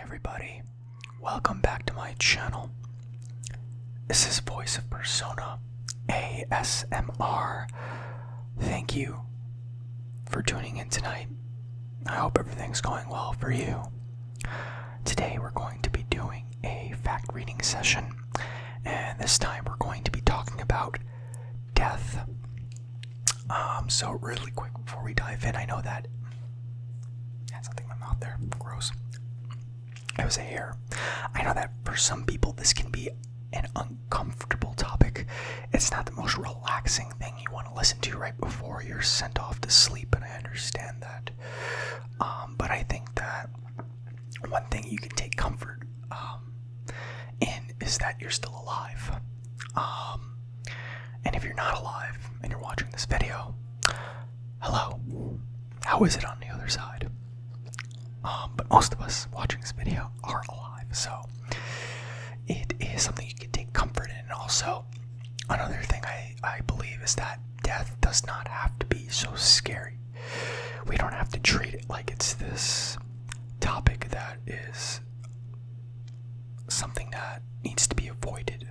everybody. Welcome back to my channel. This is Voice of Persona ASMR. Thank you for tuning in tonight. I hope everything's going well for you. Today we're going to be doing a fact reading session, and this time we're going to be talking about death. So really quick before we dive in, I know that I had something in my mouth there. Gross. It was a hair. I know that for some people this can be an uncomfortable topic. It's not the most relaxing thing you want to listen to right before you're sent off to sleep, and I understand that. But I think that one thing you can take comfort in is that you're still alive. And if you're not alive and you're watching this video, hello. How is it on the other side? But most of us watching this video are alive, so it is something you can take comfort in. And also, another thing I believe is that death does not have to be so scary. We don't have to treat it like it's this topic that is something that needs to be avoided.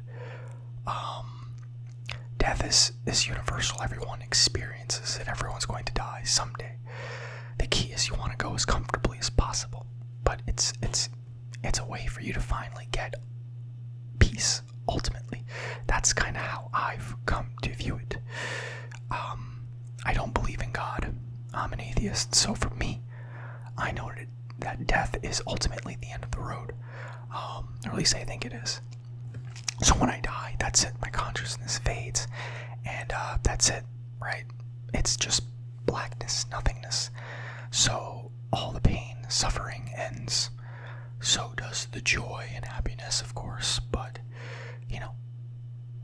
Death is universal. Everyone experiences it. Everyone's going to die someday. The key is you want to go as comfortably as possible, but it's a way for you to finally get peace. Ultimately, that's kind of how I've come to view it. I don't believe in God. I'm an atheist, so for me, I know that death is ultimately the end of the road, or at least I think it is. So when I die, that's it. My consciousness fades, and that's it, right? It's just blackness, nothingness. So all the pain, suffering ends. So does the joy and happiness, of course. But,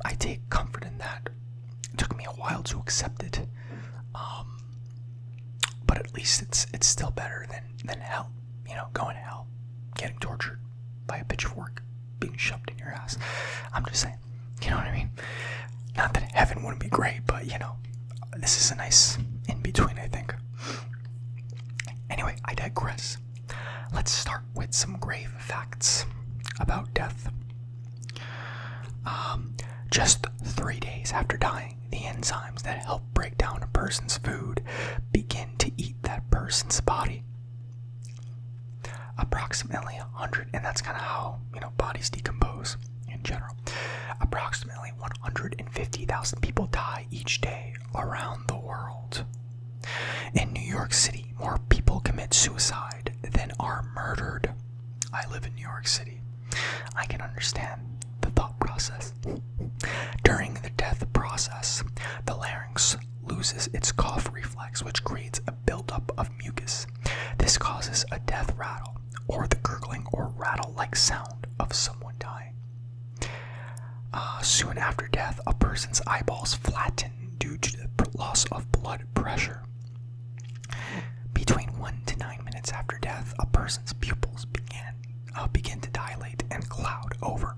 I take comfort in that. It took me a while to accept it. But at least it's still better than hell. Going to hell, getting tortured by a pitchfork, being shoved in your ass. I'm just saying, you know what I mean? Not that heaven wouldn't be great, but this is a nice in-between, I think. Anyway, I digress. Let's start with some grave facts about death. Just 3 days after dying, the enzymes that help break down a person's food begin to eat that person's body. Approximately 100, and that's kind of how, bodies decompose in general. Approximately 150,000 people die each day around the world. In New York City, more people commit suicide than are murdered. I live in New York City. I can understand the thought process. During the death process, the larynx loses its cough reflex, which creates a buildup of mucus. This causes a death rattle, or the gurgling or rattle-like sound of someone dying. Soon after death, a person's eyeballs flatten due to the loss of blood pressure. Between 1 to 9 minutes after death, a person's pupils begin to dilate and cloud over.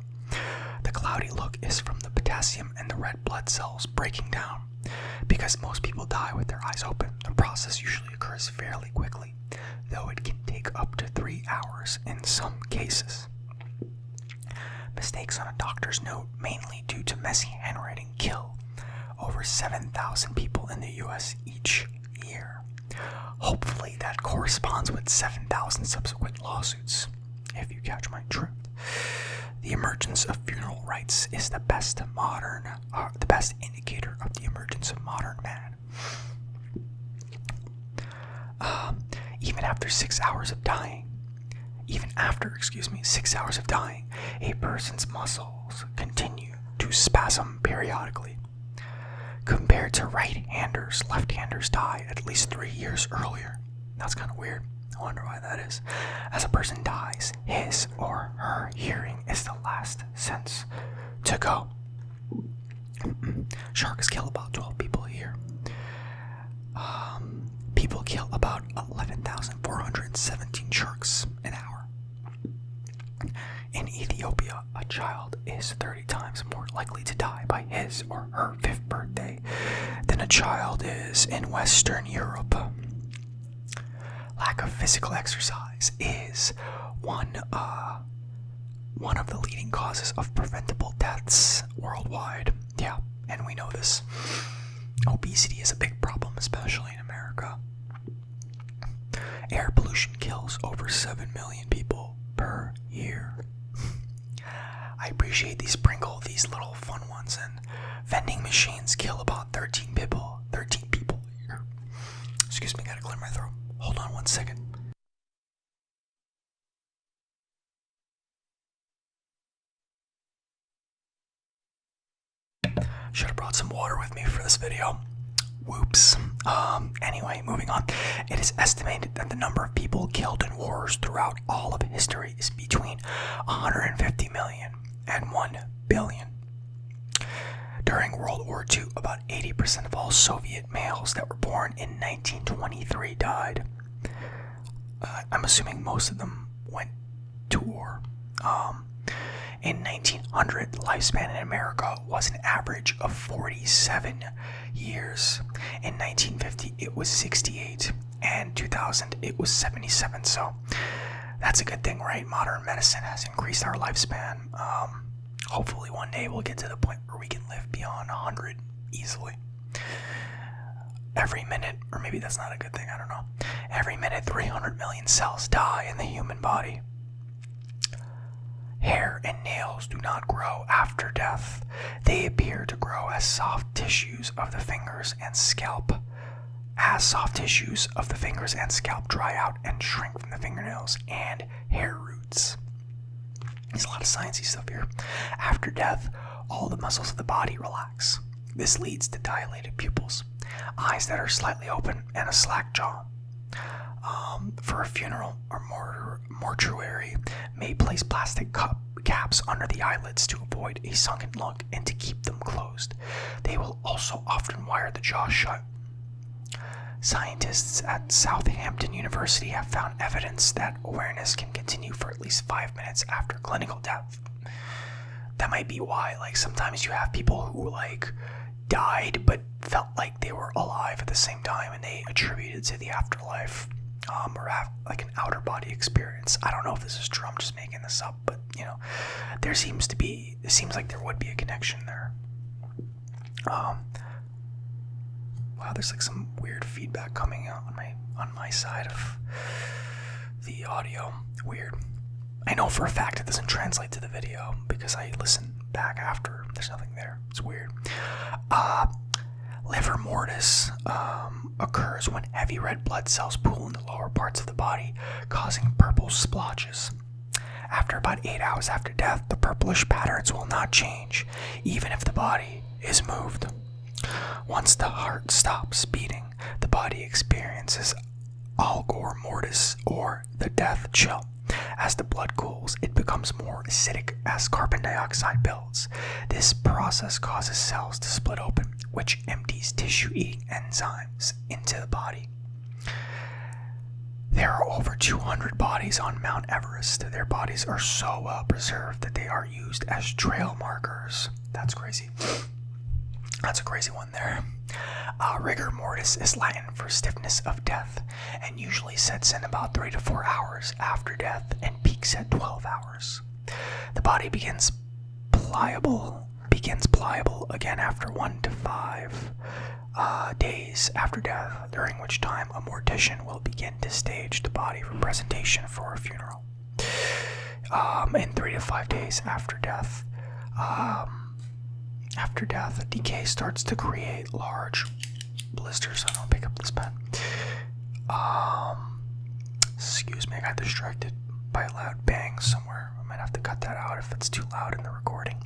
The cloudy look is from the potassium and the red blood cells breaking down. Because most people die with their eyes open, the process usually occurs fairly quickly, though it can take up to 3 hours in some cases. Mistakes on a doctor's note, mainly due to messy handwriting, kill over 7,000 people in the US each year. Hopefully that corresponds with 7,000 subsequent lawsuits, if you catch my drift. The emergence of funeral rites is the best indicator of the emergence of modern man. Even after 6 hours of dying, a person's muscles continue to spasm periodically. Compared to right-handers, left-handers die at least 3 years earlier. That's kind of weird. I wonder why that is. As a person dies, his or her hearing is the last sense to go. Sharks kill about 12 people a year. People kill about 11,417 sharks an hour. In Ethiopia, a child is 30 times more likely to die by his or her 5th birthday than a child is in Western Europe. Lack of physical exercise is one of the leading causes of preventable deaths worldwide. Yeah, and we know this. Obesity is a big problem, especially in America. Air pollution kills over 7 million people per year. I appreciate these little fun ones, and vending machines kill about 13 people a year. Excuse me, gotta clear my throat. Hold on 1 second. Should have brought some water with me for this video. Whoops. Anyway, moving on. It is estimated that the number of people killed in wars throughout all of history is between 150 million and 1 billion. During World War II, about 80% of all Soviet males that were born in 1923 died. I'm assuming most of them went to war. In 1900, the lifespan in America was an average of 47 years. In 1950, it was 68, and 2000, it was 77. So that's a good thing, right? Modern medicine has increased our lifespan. Hopefully one day we'll get to the point where we can live beyond 100 easily. Every minute, or maybe that's not a good thing, I don't know. Every minute, 300 million cells die in the human body. Hair and nails do not grow after death. They appear to grow as soft tissues of the fingers and scalp. As soft tissues of the fingers and scalp dry out and shrink from the fingernails and hair roots. There's a lot of sciencey stuff here. After death, all the muscles of the body relax. This leads to dilated pupils, eyes that are slightly open, and a slack jaw. For a funeral or mortuary may place plastic caps under the eyelids to avoid a sunken look and to keep them closed. They will also often wire the jaw shut. Scientists at Southampton University have found evidence that awareness can continue for at least 5 minutes after clinical death. That might be why, sometimes you have people who, died but felt like they were alive at the same time, and they attributed to the afterlife. Or have an outer body experience. I don't know if this is true, I'm just making this up, but it seems like there would be a connection there. Wow, there's some weird feedback coming out on my side of the audio. Weird. I know for a fact it doesn't translate to the video because I listen back after. There's nothing there. It's weird. Liver mortis occurs when heavy red blood cells pool in the lower parts of the body, causing purple splotches. After about 8 hours after death, the purplish patterns will not change, even if the body is moved. Once the heart stops beating, the body experiences algor mortis, or the death chill. As the blood cools, it becomes more acidic as carbon dioxide builds. This process causes cells to split open, which empties tissue-eating enzymes into the body. There are over 200 bodies on Mount Everest. Their bodies are so well preserved that they are used as trail markers. That's crazy. That's a crazy one there. Rigor mortis is Latin for stiffness of death, and usually sets in about 3 to 4 hours after death and peaks at 12 hours. The body begins pliable again after 1 to 5 days after death, during which time a mortician will begin to stage the body for presentation for a funeral. In 3 to 5 days after death, decay starts to create large blisters. I don't pick up this pen. Excuse me, I got distracted by a loud bang somewhere. I might have to cut that out if it's too loud in the recording.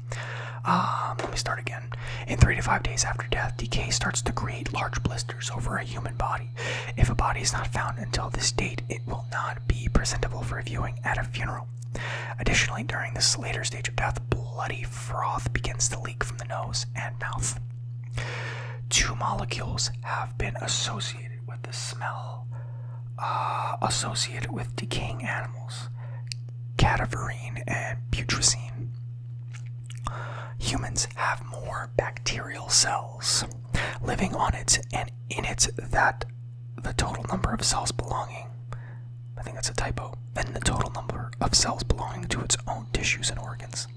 Let me start again. In 3 to 5 days after death, decay starts to create large blisters over a human body. If a body is not found until this date, it will not be presentable for viewing at a funeral. Additionally, during this later stage of death, bloody froth begins to leak from the nose and mouth. 2 molecules have been associated with the smell associated with decaying animals: cadaverine and putrescine. Humans have more bacterial cells living on it and in it than the total number of cells belonging I think that's a typo, than the total number of cells belonging to its own tissues and organs.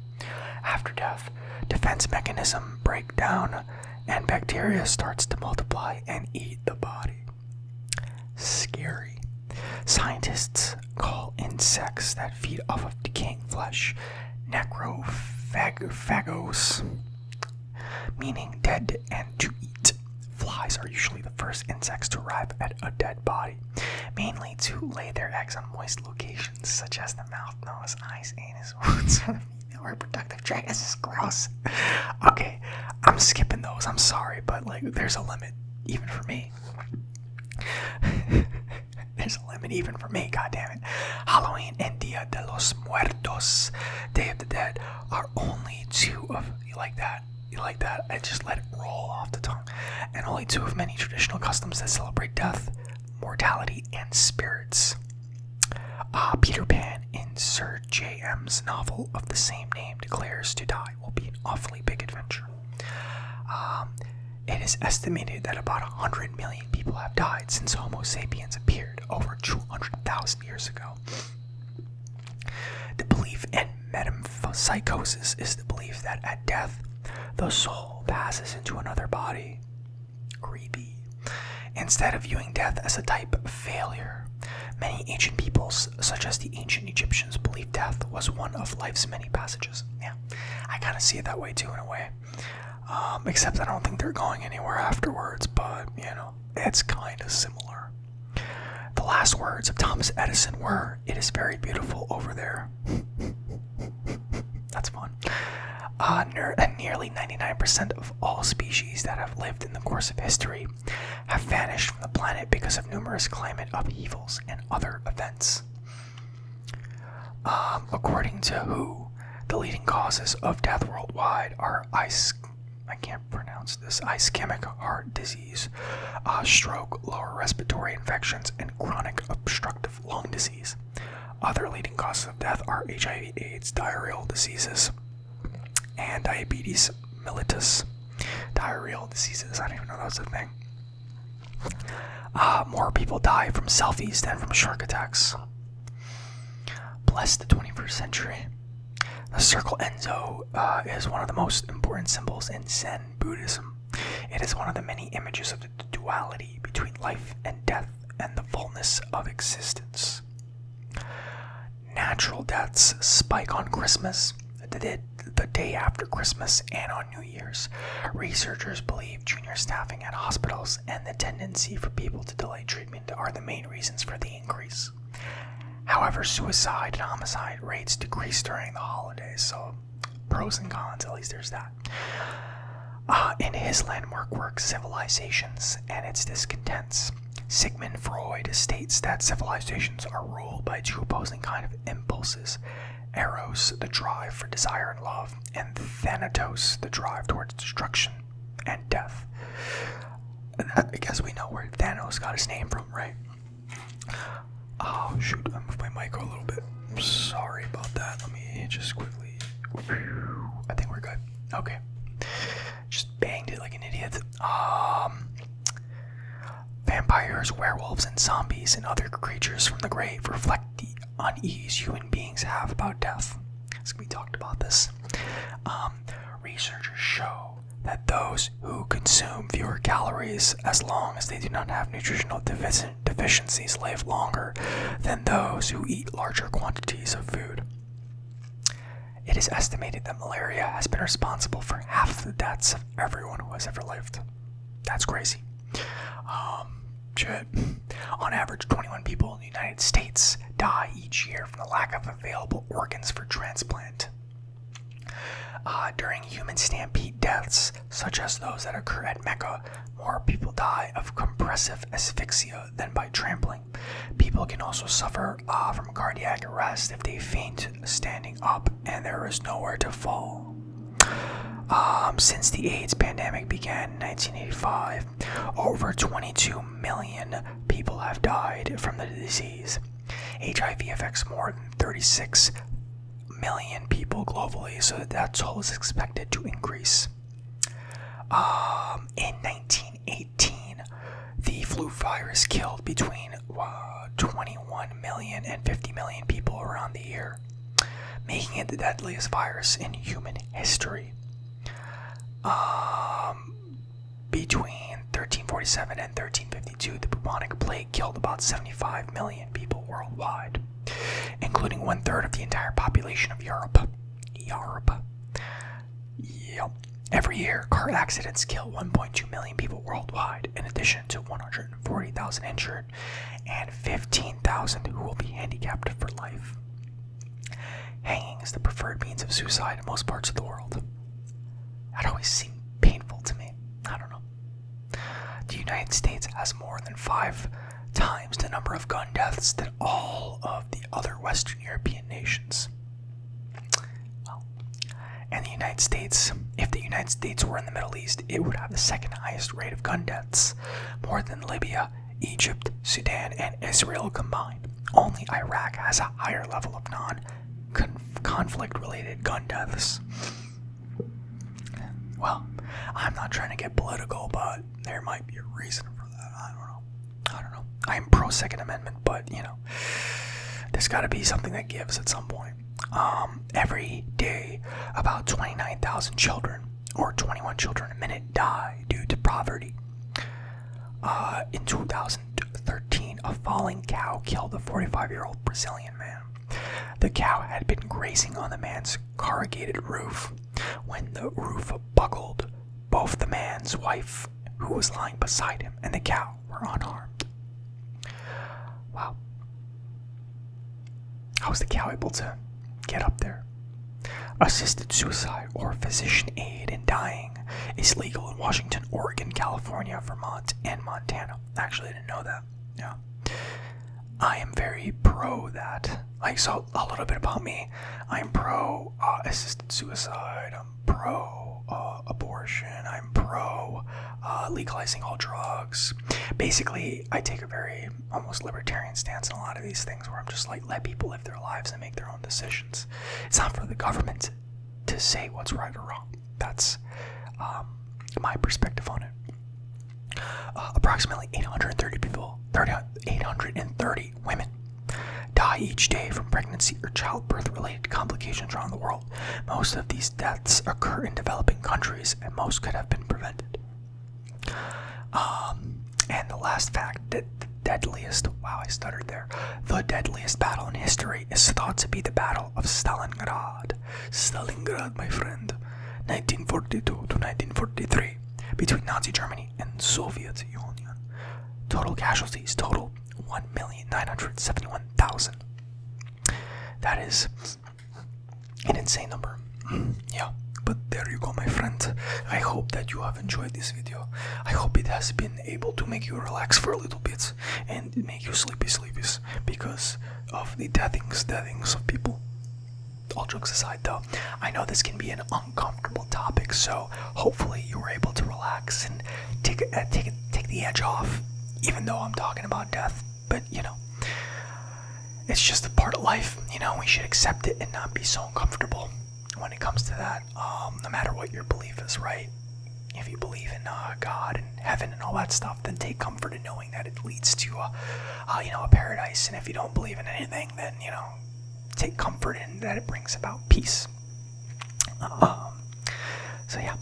After death, defense mechanism break down and bacteria starts to multiply and eat the body. Scary. Scientists call insects that feed off of decaying flesh necrophagos, meaning dead and to eat. Flies are usually the first insects to arrive at a dead body, mainly to lay their eggs on moist locations such as the mouth, nose, eyes, anus, wounds, reproductive tract. This is gross. Okay, I'm skipping those. I'm sorry, but like, there's a limit, even for me. There's a limit even for me, goddammit. Halloween and Dia de los Muertos, Day of the Dead, are only two of, you like that? I just let it roll off the tongue. And only two of many traditional customs that celebrate death, mortality, and spirits. Peter Pan in Sir J.M.'s novel of the same name declares to die will be an awfully big adventure. It is estimated that about 100 million people have died since Homo sapiens appeared over 200,000 years ago. The belief in metempsychosis is the belief that at death, the soul passes into another body. Creepy. Instead of viewing death as a type of failure, many ancient peoples, such as the ancient Egyptians, believed death was one of life's many passages. Yeah, I kind of see it that way too, in a way. Except I don't think they're going anywhere afterwards, but, it's kind of similar. The last words of Thomas Edison were, "It is very beautiful over there." That's fun. Nearly 99% of all species that have lived in the course of history have vanished from the planet because of numerous climate upheavals and other events. According to WHO, the leading causes of death worldwide are ischemic heart disease, stroke, lower respiratory infections, and chronic obstructive lung disease. Other leading causes of death are HIV/AIDS, diarrheal diseases, and diabetes mellitus. Diarrheal diseases, I didn't even know that was a thing. More people die from selfies than from shark attacks. Bless the 21st century. The circle Enzo is one of the most important symbols in Zen Buddhism. It is one of the many images of the duality between life and death and the fullness of existence. Natural deaths spike on Christmas, the day after Christmas, and on New Year's. Researchers believe junior staffing at hospitals and the tendency for people to delay treatment are the main reasons for the increase. However, suicide and homicide rates decrease during the holidays, so pros and cons, at least there's that. In his landmark work, Civilizations and Its Discontents, Sigmund Freud states that civilizations are ruled by two opposing kind of impulses: Eros, the drive for desire and love, and Thanatos, the drive towards destruction and death. I guess we know where Thanos got his name from, right? Oh shoot, I moved my mic a little bit. I'm sorry about that. Let me just quickly... I think we're good. Okay. Just banged it like an idiot. Vampires, werewolves, and zombies and other creatures from the grave reflect the unease human beings have about death. We talked about this. Researchers show that those who consume fewer calories, as long as they do not have nutritional deficiencies, live longer than those who eat larger quantities of food. It is estimated that malaria has been responsible for half the deaths of everyone who has ever lived. That's crazy. Shit. On average, 21 people in the United States die each year from the lack of available organs for transplant. During human stampede deaths, such as those that occur at Mecca, more people die of compressive asphyxia than by trampling. People can also suffer from cardiac arrest if they faint standing up and there is nowhere to fall. Since the AIDS pandemic began in 1985, over 22 million people have died from the disease. HIV affects more than 36 million people globally, so the death toll is expected to increase. In 1918, the flu virus killed between 21 million and 50 million people around the year, making it the deadliest virus in human history. Between 1347 and 1352, the bubonic plague killed about 75 million people worldwide, including 1/3 of the entire population of Europe. Yep. Every year, car accidents kill 1.2 million people worldwide, in addition to 140,000 injured and 15,000 who will be handicapped for life. Hanging is the preferred means of suicide in most parts of the world. That always seemed painful to me. I don't know. The United States has more than 5 times the number of gun deaths than all of the other Western European nations. Well, and the United States, if the United States were in the Middle East, it would have the second highest rate of gun deaths, more than Libya, Egypt, Sudan, and Israel combined. Only Iraq has a higher level of non-conflict-related gun deaths. Well, I'm not trying to get political, but there might be a reason for that. I don't know. I'm pro Second Amendment, but there's got to be something that gives at some point. Every day, about 29,000 children, or 21 children a minute, die due to poverty. In 2013, a falling cow killed a 45-year-old Brazilian man. The cow had been grazing on the man's corrugated roof when the roof buckled. Both the man's wife, who was lying beside him, and the cow were unharmed. Wow. How was the cow able to get up there? Assisted suicide or physician aid in dying is legal in Washington, Oregon, California, Vermont, and Montana. Actually, I didn't know that. Yeah. I am very pro that. So a little bit about me. I'm pro assisted suicide. I'm pro abortion. I'm pro legalizing all drugs. Basically, I take a very almost libertarian stance on a lot of these things where I'm just like, let people live their lives and make their own decisions. It's not for the government to say what's right or wrong. That's my perspective on it. Approximately 830 women die each day from pregnancy or childbirth-related complications around the world. Most of these deaths occur in developing countries, and most could have been prevented. And the last fact, that the deadliest battle in history is thought to be the Battle of Stalingrad. Stalingrad, my friend. 1942 to 1943, between Nazi Germany and Soviet Union. Total casualties total 1,971,000. That is an insane number. Yeah, but there you go, my friend. I hope that you have enjoyed this video. I hope it has been able to make you relax for a little bit and make you sleepies because of the deathings of people. All jokes aside, though, I know this can be an uncomfortable topic, so hopefully you were able to relax and take the edge off, even though I'm talking about death. But it's just a part of life. We should accept it and not be so uncomfortable when it comes to that. No matter what your belief is, right? If you believe in God and heaven and all that stuff, then take comfort in knowing that it leads to a paradise. And if you don't believe in anything, then take comfort in that it brings about peace. So yeah,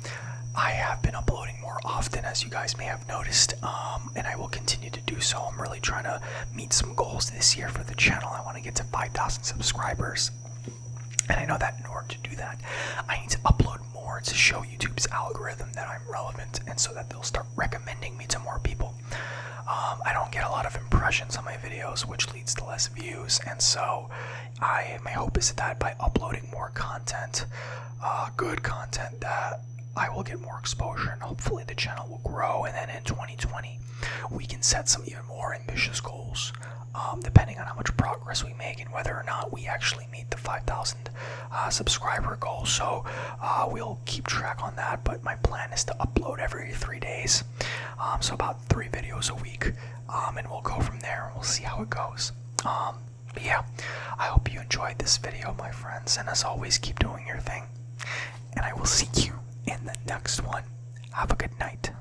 I have been uploading more often, as you guys may have noticed, and I will continue to do so. I'm really trying to meet some goals this year for the channel. I want to get to 5,000 subscribers, and I know that in order to do that, I need to upload more to show YouTube's algorithm that I'm relevant, and so that they'll start recommending me to more people. I don't get a lot of impressions on my videos, which leads to less views, and so my hope is that by uploading more content, good content, that I will get more exposure, and hopefully the channel will grow, and then in 2020 we can set some even more ambitious goals, depending on how much progress we make and whether or not we actually meet the 5,000 subscriber goal. So we'll keep track on that, but my plan is to upload every 3 days, so about 3 videos a week, and we'll go from there and we'll see how it goes. But yeah, I hope you enjoyed this video, my friends, and as always, keep doing your thing, and I will see you in the next one. Have a good night.